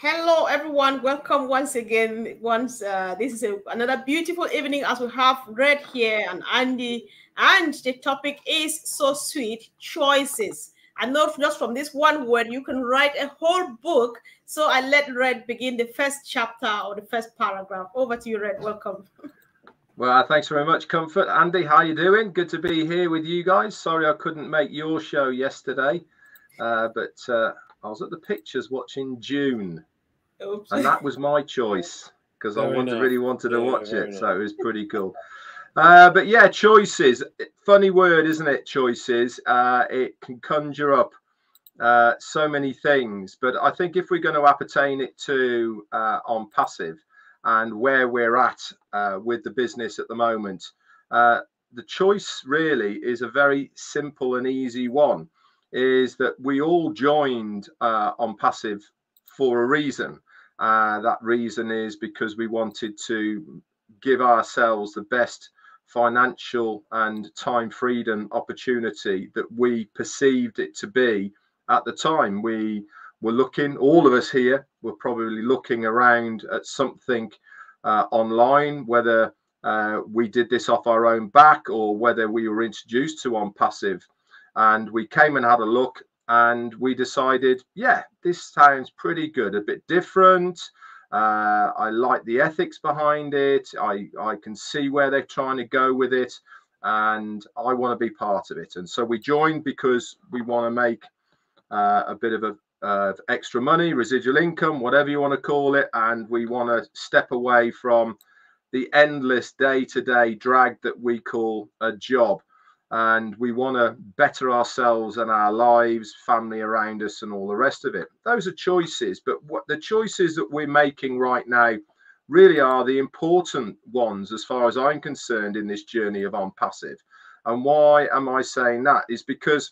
Hello, everyone. Welcome once again. This is another beautiful evening as we have Red here and Andy, and the topic is so sweet: choices. I know just from this one word you can write a whole book. So I let Red begin the first chapter or the first paragraph. Over to you, Red. Welcome. Well, thanks very much, Comfort. Andy, how you doing? Good to be here with you guys. Sorry I couldn't make your show yesterday, but I was at the pictures watching June. Oops. And that was my choice because I really wanted to watch it. So it was pretty cool. But yeah, choices. Funny word, isn't it? Choices. It can conjure up so many things. But I think if we're going to appertain it to Onpassive and where we're at with the business at the moment, the choice really is a very simple and easy one. Is that we all joined Onpassive for a reason. That reason is because we wanted to give ourselves the best financial and time freedom opportunity that we perceived it to be at the time. We were looking, all of us here were probably looking around at something online, whether we did this off our own back or whether we were introduced to Onpassive, and we came and had a look. And we decided, yeah, this sounds pretty good, a bit different. I like the ethics behind it. I can see where they're trying to go with it, and I want to be part of it. And so we joined because we want to make a bit of extra money, residual income, whatever you want to call it. And we want to step away from the endless day-to-day drag that we call a job. And we want to better ourselves and our lives, family around us, and all the rest of it. Those are choices, but what the choices that we're making right now really are the important ones as far as I'm concerned in this journey of Onpassive. And why am I saying that? Is because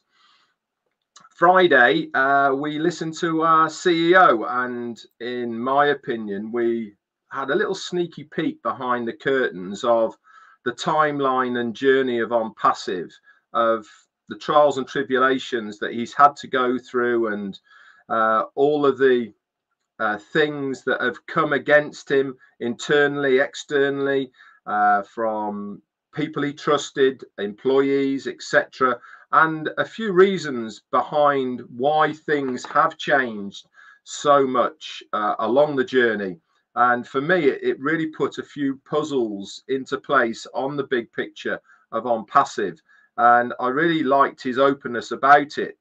Friday we listened to our CEO, and in my opinion, we had a little sneaky peek behind the curtains of the timeline and journey of Onpassive, of the trials and tribulations that he's had to go through, and all of the things that have come against him internally, externally, from people he trusted, employees, etc., and a few reasons behind why things have changed so much along the journey. And for me, it really put a few puzzles into place on the big picture of Onpassive. And I really liked his openness about it.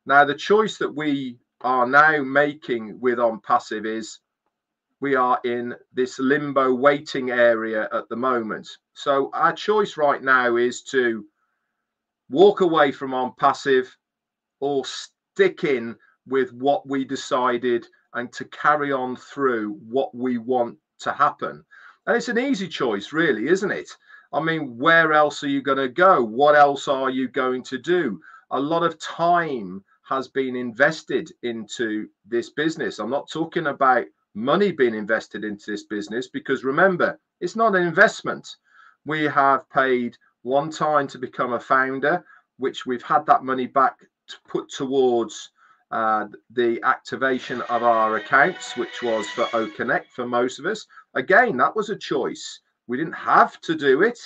Now, the choice that we are now making with Onpassive is we are in this limbo waiting area at the moment. So our choice right now is to walk away from Onpassive or stick in with what we decided and to carry on through what we want to happen. And it's an easy choice, really, isn't it? I mean, where else are you going to go? What else are you going to do? A lot of time has been invested into this business. I'm not talking about money being invested into this business, because remember, it's not an investment. We have paid one time to become a founder, which we've had that money back to put towards the activation of our accounts, which was for OConnect for most of us. Again, that was a choice. We didn't have to do it,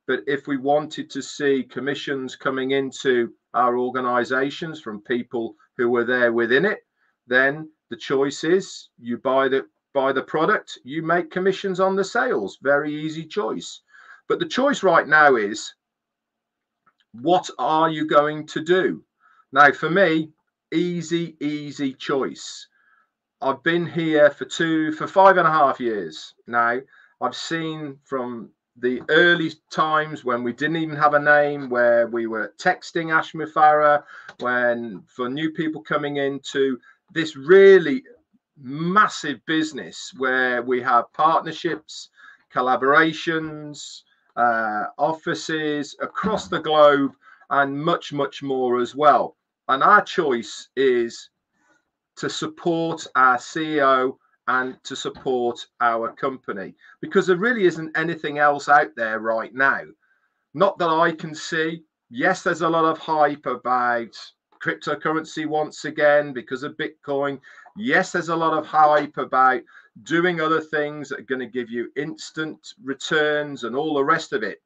but if we wanted to see commissions coming into our organizations from people who were there within it, then the choice is you buy the product, you make commissions on the sales. Very easy choice. But the choice right now is, what are you going to do? Now, for me, easy choice. I've been here for 5.5 years now. I've seen from the early times when we didn't even have a name, where we were texting Mufareh, when for new people coming into this really massive business where we have partnerships, collaborations, offices across the globe, and much more as well. And our choice is to support our CEO and to support our company, because there really isn't anything else out there right now. Not that I can see. Yes, there's a lot of hype about cryptocurrency once again because of Bitcoin. Yes, there's a lot of hype about doing other things that are going to give you instant returns and all the rest of it.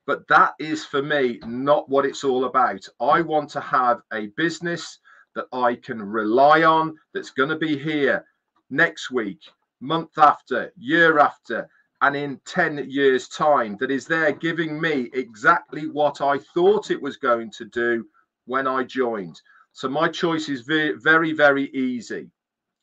But that is, for me, not what it's all about. I want to have a business that I can rely on, that's going to be here next week, month after, year after, and in 10 years' time, that is there giving me exactly what I thought it was going to do when I joined. So my choice is very, very easy.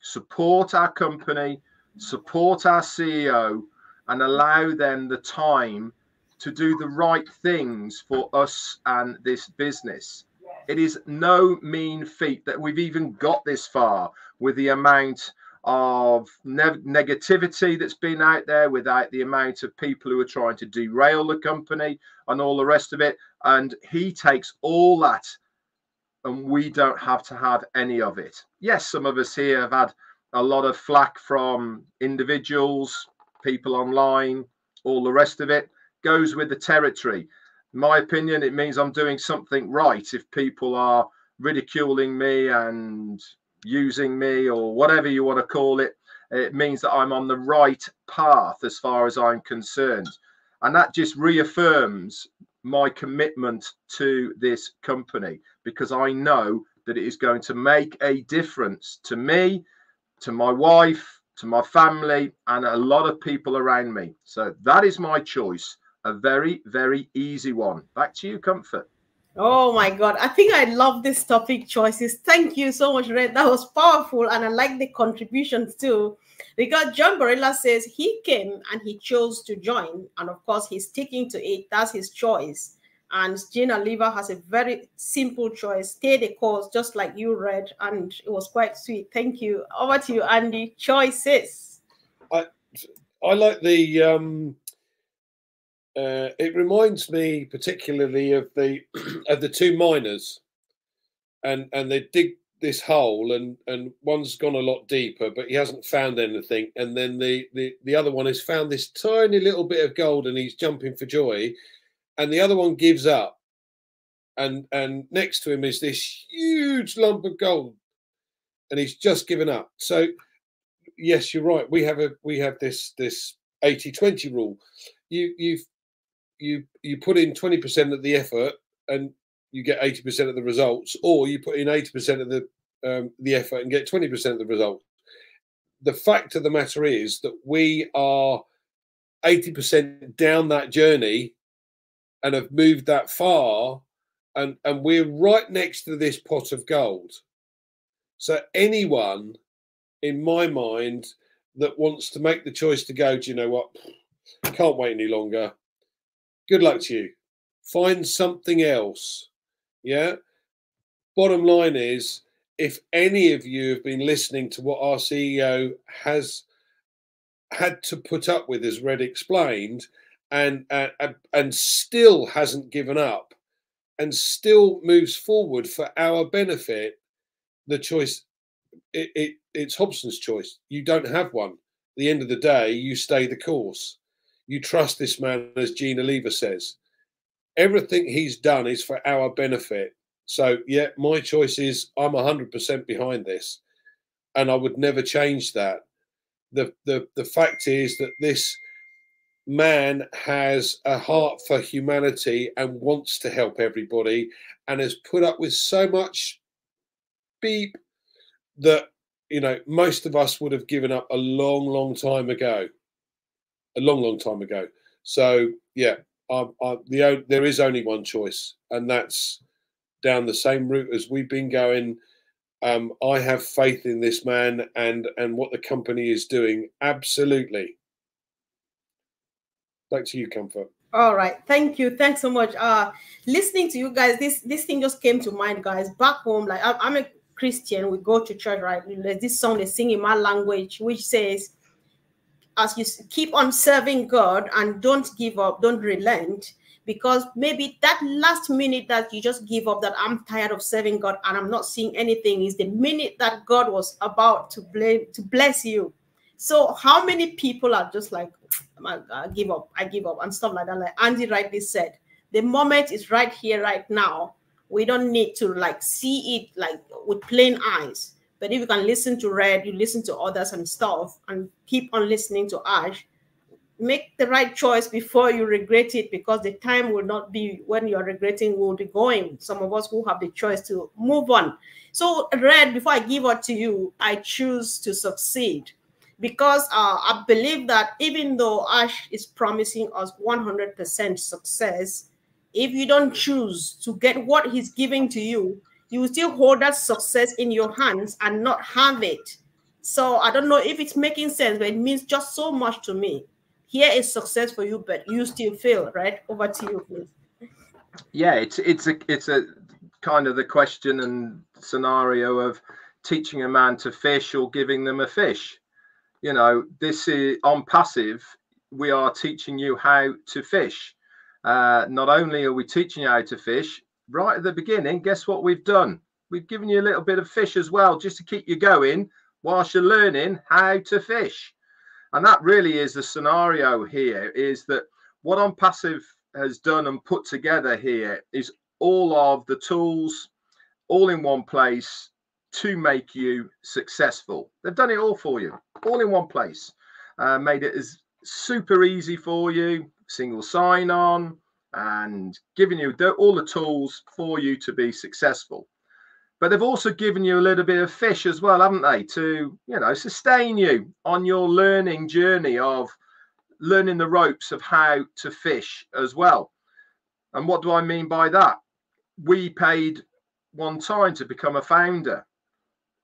Support our company, support our CEO, and allow them the time to do the right things for us and this business. It is no mean feat that we've even got this far with the amount of negativity that's been out there, without the amount of people who are trying to derail the company and all the rest of it. And he takes all that, and we don't have to have any of it. Yes, some of us here have had a lot of flack from individuals, people online, all the rest of it. Goes with the territory. In my opinion, it means I'm doing something right if people are ridiculing me and using me, or whatever you want to call it. It means that I'm on the right path as far as I'm concerned. And that just reaffirms my commitment to this company, because I know that it is going to make a difference to me, to my wife, to my family, and a lot of people around me. So that is my choice. A very, very easy one. Back to you, Comfort. Oh my God. I think I love this topic choices. Thank you so much, Red. That was powerful. And I like the contributions too. Because John Barilla says he came and he chose to join. And of course, he's sticking to it. That's his choice. And Gina Lever has a very simple choice. Stay the course, just like you read. And it was quite sweet. Thank you. Over to you, Andy. Choices. I like the... it reminds me particularly of the of the two miners, and they dig this hole, and one's gone a lot deeper, but he hasn't found anything, and then the other one has found this tiny little bit of gold, and he's jumping for joy, and the other one gives up, and next to him is this huge lump of gold, and he's just given up. So yes, you're right. We have this 80-20 rule. You put in 20% of the effort and you get 80% of the results, or you put in 80% of the effort and get 20% of the results. The fact of the matter is that we are 80% down that journey and have moved that far, and we're right next to this pot of gold. So anyone, in my mind, that wants to make the choice to go, do you know what, I can't wait any longer, good luck to you. Find something else. Yeah. Bottom line is, if any of you have been listening to what our CEO has had to put up with, as Red explained, and still hasn't given up and still moves forward for our benefit, the choice, it's Hobson's choice. You don't have one. At the end of the day, you stay the course. You trust this man, as Gina Lever says. Everything he's done is for our benefit. So, yeah, my choice is I'm 100% behind this, and I would never change that. The fact is that this man has a heart for humanity and wants to help everybody, and has put up with so much beep that, you know, most of us would have given up a long, long time ago. A long, long time ago. So, yeah, there is only one choice, and that's down the same route as we've been going. I have faith in this man and what the company is doing. Absolutely. Back to you, Comfort. All right, thank you, thanks so much. Listening to you guys, this thing just came to mind, guys. Back home, like I'm a Christian, we go to church, right? There's this song they sing in my language, which says, as you keep on serving God and don't give up, don't relent, because maybe that last minute that you just give up, that I'm tired of serving God and I'm not seeing anything, is the minute that God was about to bless you. So how many people are just like, I give up, and stuff like that? Like Andy rightly said, the moment is right here, right now. We don't need to like see it like with plain eyes. But if you can listen to Red, you listen to others and stuff, and keep on listening to Ash, make the right choice before you regret it, because the time will not be when you're regretting will be going. Some of us who have the choice to move on. So Red, before I give it to you, I choose to succeed, because I believe that even though Ash is promising us 100% success, if you don't choose to get what he's giving to you, you will still hold that success in your hands and not have it. So I don't know if it's making sense, but it means just so much to me. Here is success for you, but you still fail, right? Over to you, please. Yeah, it's a kind of the question and scenario of teaching a man to fish or giving them a fish. You know, this is Onpassive. We are teaching you how to fish. Not only are we teaching you how to fish, right at the beginning, guess what we've done? We've given you a little bit of fish as well, just to keep you going whilst you're learning how to fish. And that really is the scenario here, is that what Onpassive has done and put together here is all of the tools all in one place to make you successful. They've done it all for you, all in one place. Made it as super easy for you, single sign-on, and giving you all the tools for you to be successful. But they've also given you a little bit of fish as well, haven't they, to, you know, sustain you on your learning journey of learning the ropes of how to fish as well. And what do I mean by that? We paid one time to become a founder.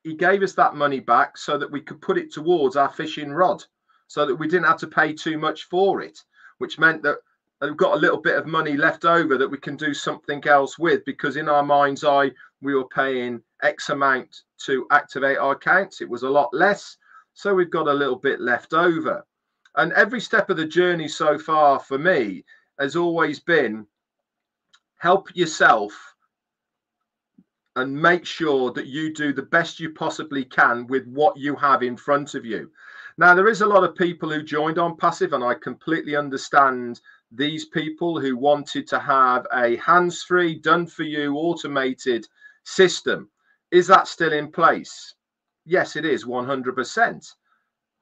He gave us that money back so that we could put it towards our fishing rod, so that we didn't have to pay too much for it, which meant that we've got a little bit of money left over that we can do something else with, because in our mind's eye, we were paying X amount to activate our accounts. It was a lot less. So we've got a little bit left over. And every step of the journey so far for me has always been help yourself and make sure that you do the best you possibly can with what you have in front of you. Now, there is a lot of people who joined Onpassive, and I completely understand these people who wanted to have a hands-free, done-for-you, automated system. Is that still in place? Yes, it is, 100%.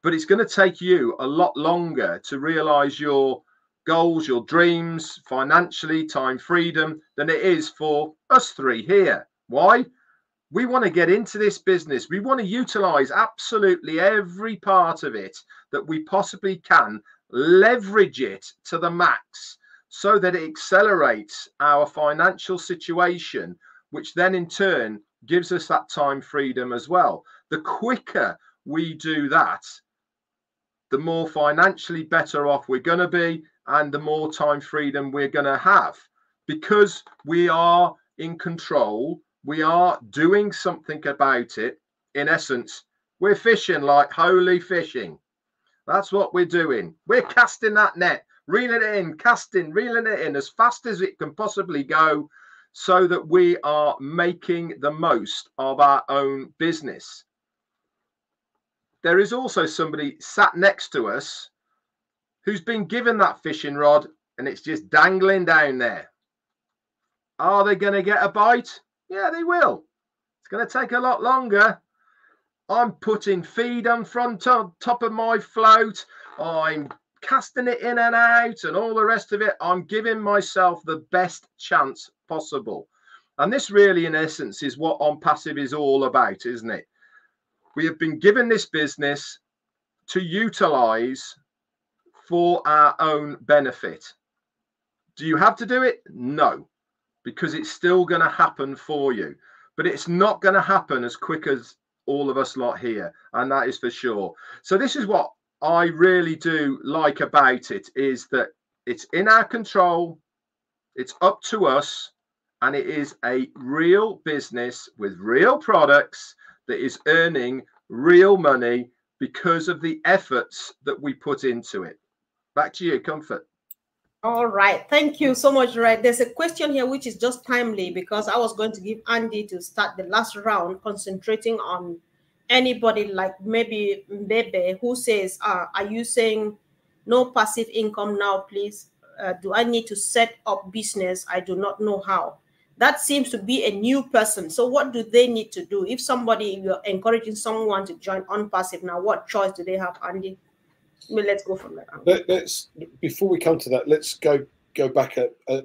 But it's going to take you a lot longer to realize your goals, your dreams, financially, time freedom, than it is for us three here. Why? We want to get into this business. We want to utilize absolutely every part of it that we possibly can, leverage it to the max so that it accelerates our financial situation, which then in turn gives us that time freedom as well. The quicker we do that, the more financially better off we're going to be, and the more time freedom we're going to have, because we are in control. We are doing something about it. In essence, we're fishing like holy fishing. That's what we're doing. We're casting that net, reeling it in, casting, reeling it in as fast as it can possibly go, so that we are making the most of our own business. There is also somebody sat next to us who's been given that fishing rod and it's just dangling down there. Are they going to get a bite? Yeah, they will. It's going to take a lot longer. I'm putting feed on top of my float. I'm casting it in and out and all the rest of it. I'm giving myself the best chance possible. And this really, in essence, is what Onpassive is all about, isn't it? We have been given this business to utilize for our own benefit. Do you have to do it? No, because it's still going to happen for you. But it's not going to happen as quick as all of us lot here, and that is for sure. So this is what I really do like about it, is that it's in our control, it's up to us, and it is a real business with real products that is earning real money because of the efforts that we put into it. Back to you, Comfort. All right. Thank you so much, Red. There's a question here which is just timely, because I was going to give Andy to start the last round, concentrating on anybody like maybe Mbebe, who says, are you saying no passive income now, please? Do I need to set up business? I do not know how. that seems to be a new person. So what do they need to do? If you're encouraging someone to join Onpassive now, what choice do they have, Andy? Well, let's go from that. Let's before we come to that, let's go back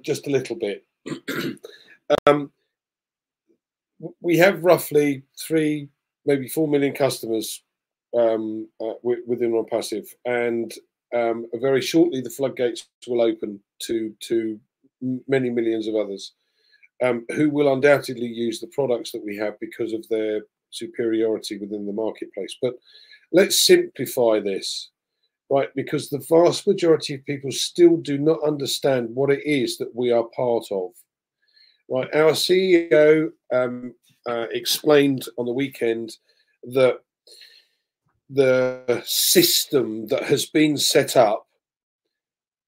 just a little bit. We have roughly 3, maybe 4 million customers within Onpassive, and very shortly the floodgates will open to many millions of others who will undoubtedly use the products that we have because of their superiority within the marketplace. But let's simplify this, right? Because the vast majority of people still do not understand what it is that we are part of. Right, our CEO explained on the weekend that the system that has been set up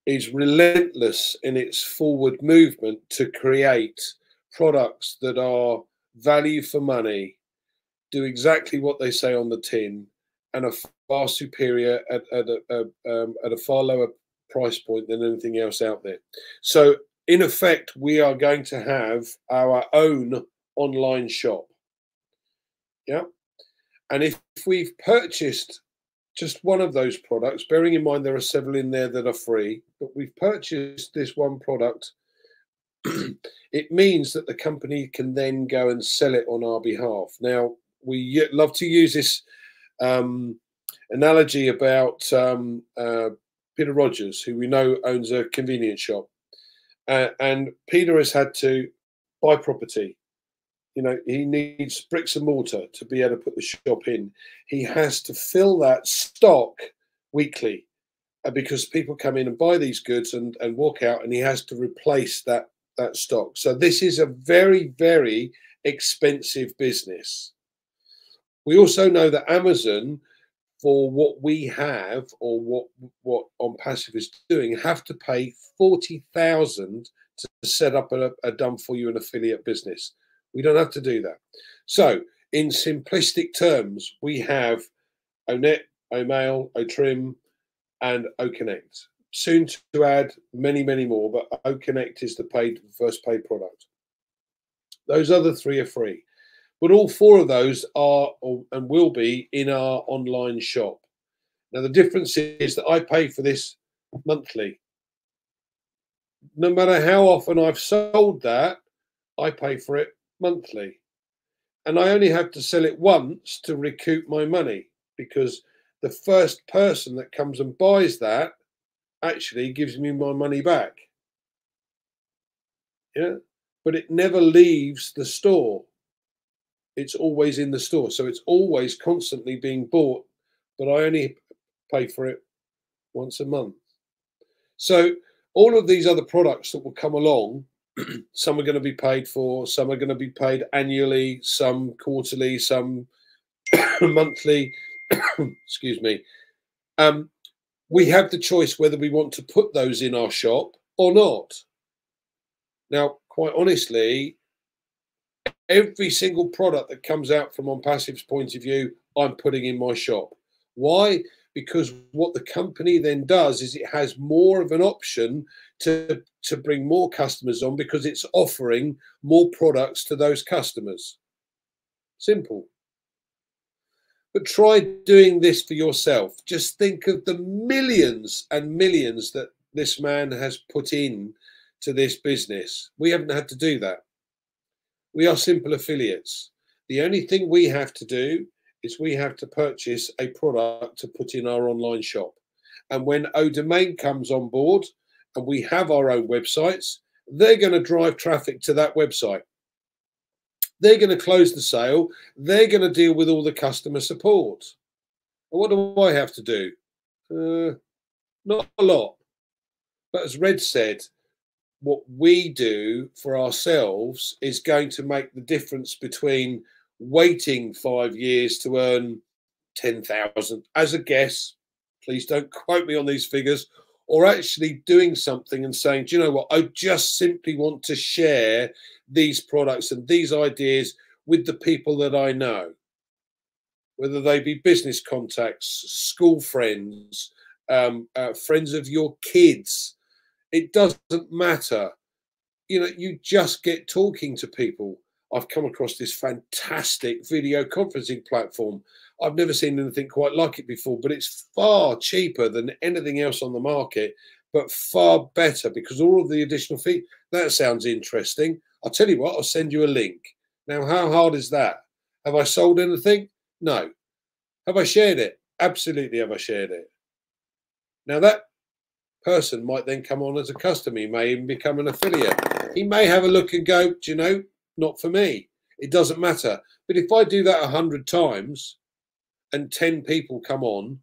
is relentless in its forward movement to create products that are value for money, do exactly what they say on the tin, and are far superior at a far lower price point than anything else out there. So in effect, we are going to have our own online shop. Yeah. And if we've purchased just one of those products, bearing in mind there are several in there that are free, but we've purchased this one product, it means that the company can then go and sell it on our behalf. Now, we love to use this analogy about Peter Rogers, who we know owns a convenience shop. And Peter has had to buy property. You know, he needs bricks and mortar to be able to put the shop in. He has to fill that stock weekly because people come in and buy these goods and walk out, and he has to replace that stock. So this is a very, very expensive business. We also know that Amazon, for what we have or what Onpassive is doing, have to pay $40,000 to set up a done for you an affiliate business. We don't have to do that. So in simplistic terms, we have Onet, Omail, Otrim, and Oconnect. Soon to add many, many more, but Oconnect is the first paid product. Those other 3 are free. But all 4 of those are and will be in our online shop. Now, the difference is that I pay for this monthly. No matter how often I've sold that, I pay for it monthly. And I only have to sell it once to recoup my money, because the first person that comes and buys that actually gives me my money back. Yeah, but it never leaves the store. It's always in the store. So it's always constantly being bought, but I only pay for it once a month. So all of these other products that will come along, some are going to be paid for, some are going to be paid annually, some quarterly, some monthly. Excuse me. We have the choice whether we want to put those in our shop or not. Now, quite honestly, every single product that comes out from Onpassive's point of view, I'm putting in my shop. Why? Because what the company then does is it has more of an option to bring more customers on, because it's offering more products to those customers. Simple. But try doing this for yourself. Just think of the millions and millions that this man has put in to this business. We haven't had to do that. We are simple affiliates. The only thing we have to do is we have to purchase a product to put in our online shop. And when Odomain comes on board and we have our own websites, they're going to drive traffic to that website. They're going to close the sale. They're going to deal with all the customer support. And what do I have to do? Not a lot. But as Red said, what we do for ourselves is going to make the difference between waiting 5 years to earn 10,000 as a guess. Please don't quote me on these figures. Or actually doing something and saying, do you know what? I just simply want to share these products and these ideas with the people that I know, whether they be business contacts, school friends, friends of your kids. It doesn't matter. you know, you just get talking to people. I've come across this fantastic video conferencing platform. I've never seen anything quite like it before, but it's far cheaper than anything else on the market, but far better because all of the additional fees. That sounds interesting. I'll tell you what, I'll send you a link. Now, how hard is that? Have I sold anything? No. Have I shared it? Absolutely have I shared it. Now, that person might then come on as a customer. He may even become an affiliate. He may have a look and go, do you know, not for me. It doesn't matter. But if I do that 100 times and 10 people come on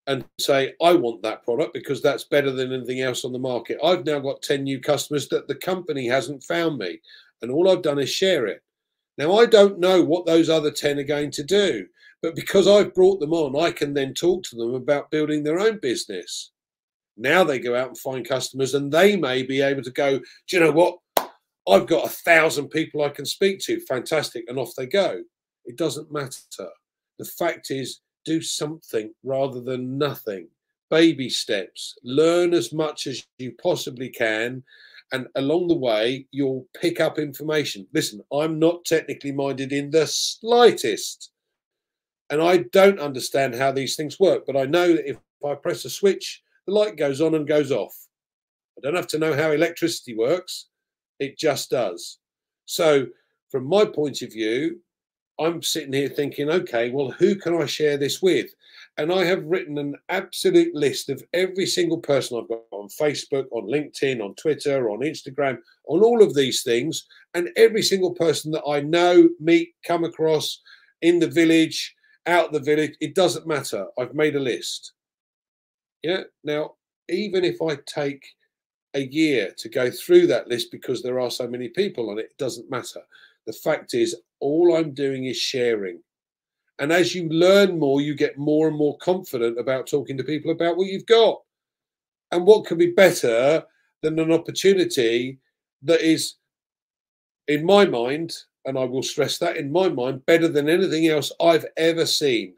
and say, I want that product because that's better than anything else on the market, I've now got 10 new customers that the company hasn't found me. And all I've done is share it. Now, I don't know what those other 10 are going to do, but because I've brought them on, I can then talk to them about building their own business. Now they go out and find customers and they may be able to go, do you know what? I've got 1,000 people I can speak to. Fantastic. And off they go. It doesn't matter. The fact is, do something rather than nothing. Baby steps. Learn as much as you possibly can. And along the way, you'll pick up information. Listen, I'm not technically minded in the slightest. And I don't understand how these things work. But I know that if I press a switch, the light goes on and goes off. I don't have to know how electricity works. It just does. So from my point of view, I'm sitting here thinking, okay, well, who can I share this with? And I have written an absolute list of every single person I've got on Facebook, on LinkedIn, on Twitter, on Instagram, on all of these things. And every single person that I know, meet, come across in the village, out the village, it doesn't matter. I've made a list. Yeah. Now, even if I take a year to go through that list because there are so many people on it, it doesn't matter. The fact is, all I'm doing is sharing. And as you learn more, you get more and more confident about talking to people about what you've got. And what could be better than an opportunity that is, in my mind, and I will stress that, in my mind, better than anything else I've ever seen.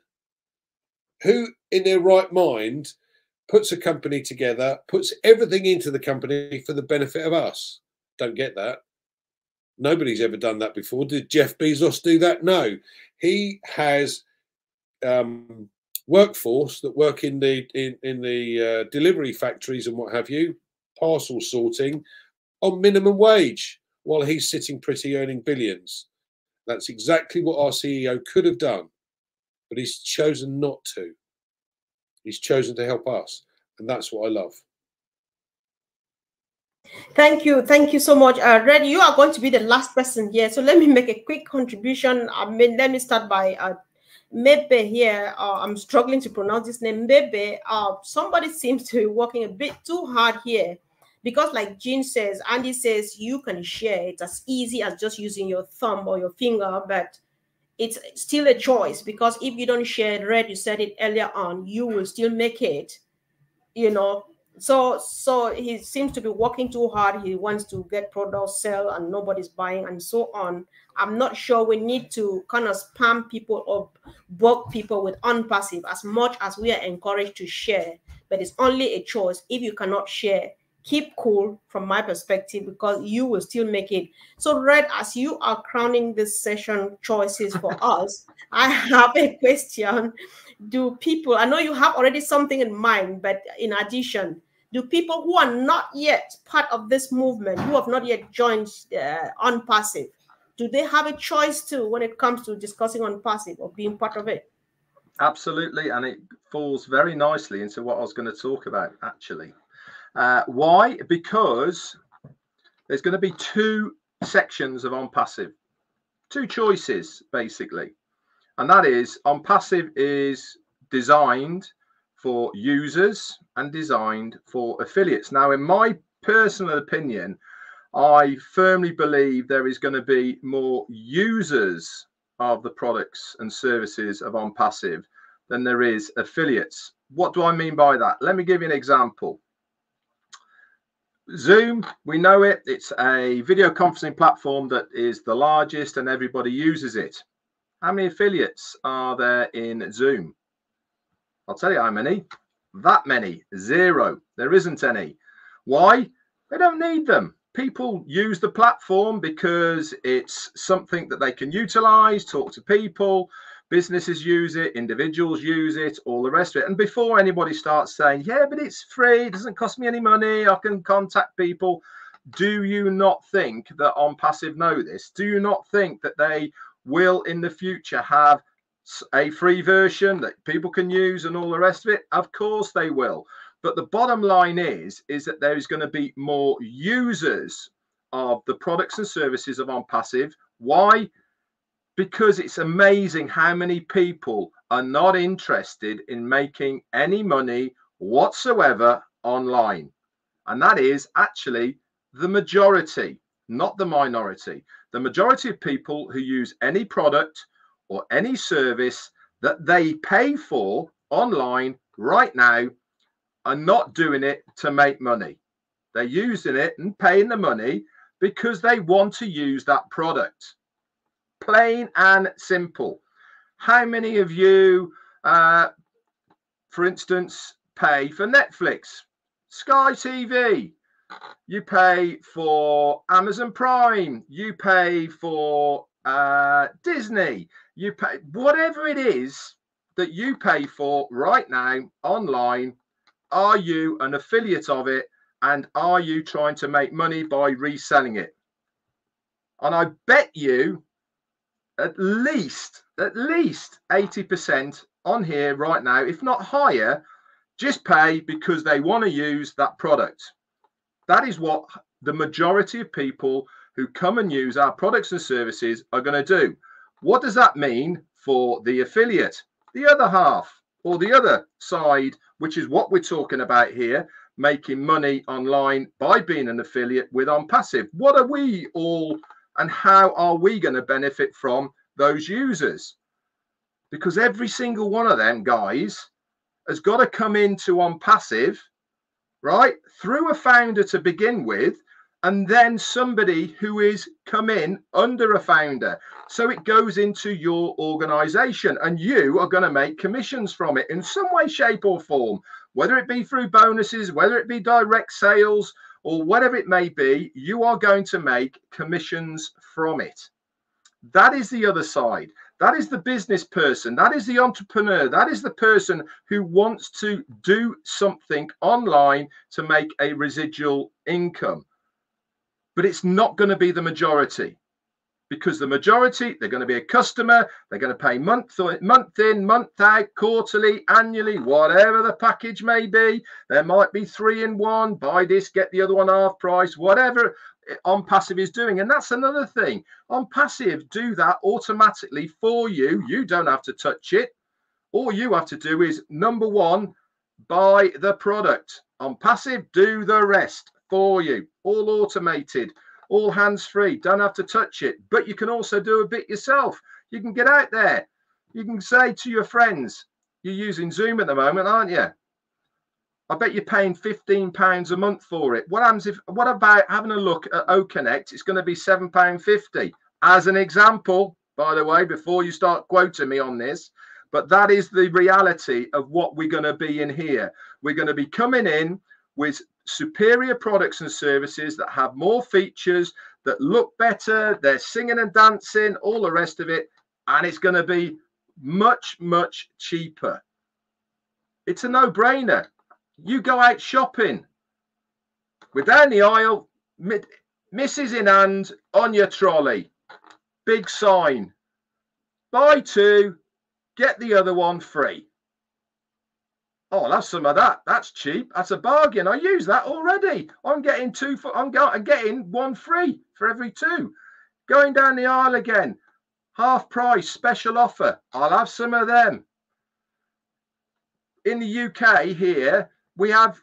Who in their right mind puts a company together, puts everything into the company for the benefit of us? Don't get that. Nobody's ever done that before. Did Jeff Bezos do that? No. He has workforce that work in the delivery factories and what have you, parcel sorting, on minimum wage, while he's sitting pretty earning billions. That's exactly what our CEO could have done, but he's chosen not to. He's chosen to help us, and that's what I love. Thank you so much. Red, you are going to be the last person here, so let me make a quick contribution. I mean, let me start by Mebe here. I'm struggling to pronounce this name, Mebe. Somebody seems to be working a bit too hard here, because like Jean says, Andy says, you can share it as easy as just using your thumb or your finger, but it's still a choice, because if you don't share it, Red, you said it earlier on, you will still make it, you know. So he seems to be working too hard. He wants to get products, sell, and nobody's buying, and so on. I'm not sure we need to kind of spam people or bug people with Onpassive as much as we are encouraged to share. But it's only a choice. If you cannot share, keep cool from my perspective, because you will still make it. So Red, as you are crowning this session choices for us, I have a question. Do people, I know you have already something in mind, but in addition, do people who are not yet part of this movement, who have not yet joined Onpassive, do they have a choice too when it comes to discussing Onpassive or being part of it? Absolutely, and it falls very nicely into what I was going to talk about, actually. Why? Because there's going to be two sections of Onpassive, two choices, basically. And that is, Onpassive is designed for users and designed for affiliates. Now, in my personal opinion, I firmly believe there is going to be more users of the products and services of Onpassive than there is affiliates. What do I mean by that? Let me give you an example. Zoom, we know it. It's a video conferencing platform that is the largest and everybody uses it. How many affiliates are there in Zoom? I'll tell you how many. That many. Zero. There isn't any. Why? They don't need them. people use the platform because it's something that they can utilize, talk to people, businesses use it, individuals use it, all the rest of it. And before anybody starts saying, yeah, but it's free, it doesn't cost me any money, I can contact people, do you not think that Onpassive know this? Do you not think that they will in the future have a free version that people can use and all the rest of it? Of course they will. But the bottom line is that there's going to be more users of the products and services of Onpassive. Why? Because it's amazing how many people are not interested in making any money whatsoever online. And that is actually the majority, not the minority. The majority of people who use any product or any service that they pay for online right now are not doing it to make money. They're using it and paying the money because they want to use that product. Plain and simple. How many of you, for instance, pay for Netflix, Sky TV? You pay for Amazon Prime. You pay for Disney. You pay whatever it is that you pay for right now online. Are you an affiliate of it? And are you trying to make money by reselling it? And I bet you at least 80% on here right now, if not higher, just pay because they want to use that product. That is what the majority of people who come and use our products and services are going to do. What does that mean for the affiliate? The other half, or the other side, which is what we're talking about here, making money online by being an affiliate with Onpassive. What are we all and how are we going to benefit from those users? Because every single one of them guys has got to come into Onpassive, right, through a founder to begin with, and then somebody who is come in under a founder. So it goes into your organization and you are going to make commissions from it in some way, shape or form, whether it be through bonuses, whether it be direct sales or whatever it may be, you are going to make commissions from it. That is the other side. That is the business person. That is the entrepreneur. That is the person who wants to do something online to make a residual income. But it's not going to be the majority, because the majority, they're going to be a customer. They're going to pay month in, month out, quarterly, annually, whatever the package may be. There might be 3-in-1, buy this, get the other one half price, whatever Onpassive is doing. And that's another thing. Onpassive do that automatically for you. You don't have to touch it. All you have to do is, number one, buy the product. Onpassive do the rest for you. All automated, all hands-free, don't have to touch it. But you can also do a bit yourself. You can get out there. You can say to your friends, you're using Zoom at the moment, aren't you? I bet you're paying £15 a month for it. What about having a look at OConnect? It's going to be £7.50 as an example, by the way, before you start quoting me on this. But that is the reality of what we're going to be in here. We're going to be coming in with superior products and services that have more features, that look better, they're singing and dancing, all the rest of it, and it's going to be much, much cheaper. It's a no-brainer. You go out shopping, we're down the aisle, missus in hand, on your trolley, big sign, buy two, get the other one free. Oh, I'll have some of that. That's cheap. That's a bargain. I use that already. I'm getting I'm getting one free for every two. Going down the aisle again, half price, special offer. I'll have some of them. In the UK here, we have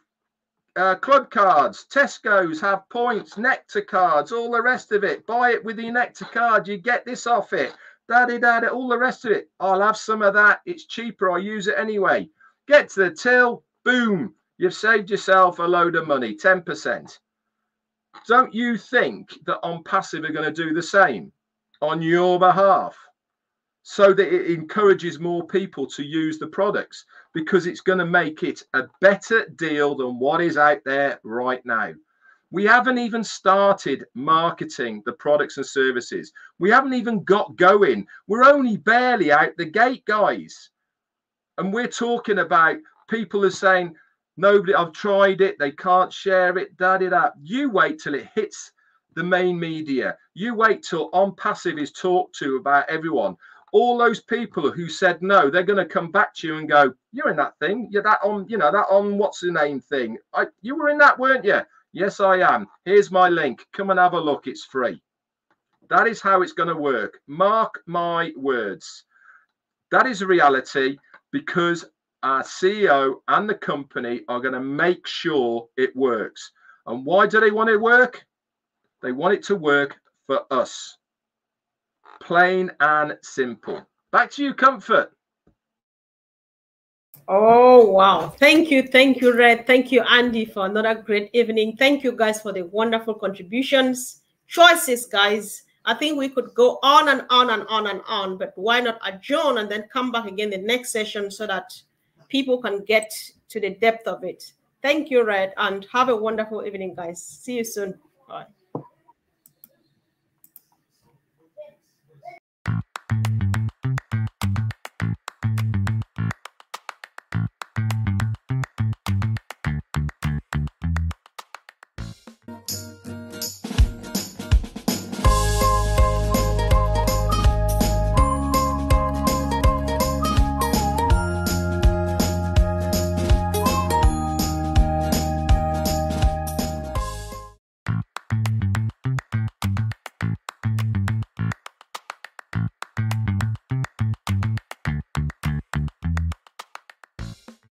club cards. Tesco's have points, Nectar cards, all the rest of it. Buy it with your Nectar card. You get this off it. Da-di-da-da, all the rest of it. I'll have some of that. It's cheaper. I use it anyway. Get to the till, boom, you've saved yourself a load of money, 10%. Don't you think that Onpassive are going to do the same on your behalf, so that it encourages more people to use the products, because it's going to make it a better deal than what is out there right now. We haven't even started marketing the products and services. We haven't even got going. We're only barely out the gate, guys. And we're talking about people are saying, nobody, I've tried it, they can't share it, da-da-da. You wait till it hits the main media. You wait till Onpassive is talked to about everyone. All those people who said no, they're going to come back to you and go, you're in that thing. You're that on, you know, that on what's the name thing. You were in that, weren't you? Yes, I am. Here's my link. Come and have a look. It's free. That is how it's going to work. Mark my words. That is a reality, because our CEO and the company are going to make sure it works. And why do they want it to work? They want it to work for us. Plain and simple. Back to you, Comfort. Oh, wow. Thank you, Red. Thank you, Andy, for another great evening. Thank you, guys, for the wonderful contributions. Choices, guys. I think we could go on and on and on and on, but why not adjourn and then come back again the next session so that people can get to the depth of it. Thank you, Red, and have a wonderful evening, guys. See you soon. Bye.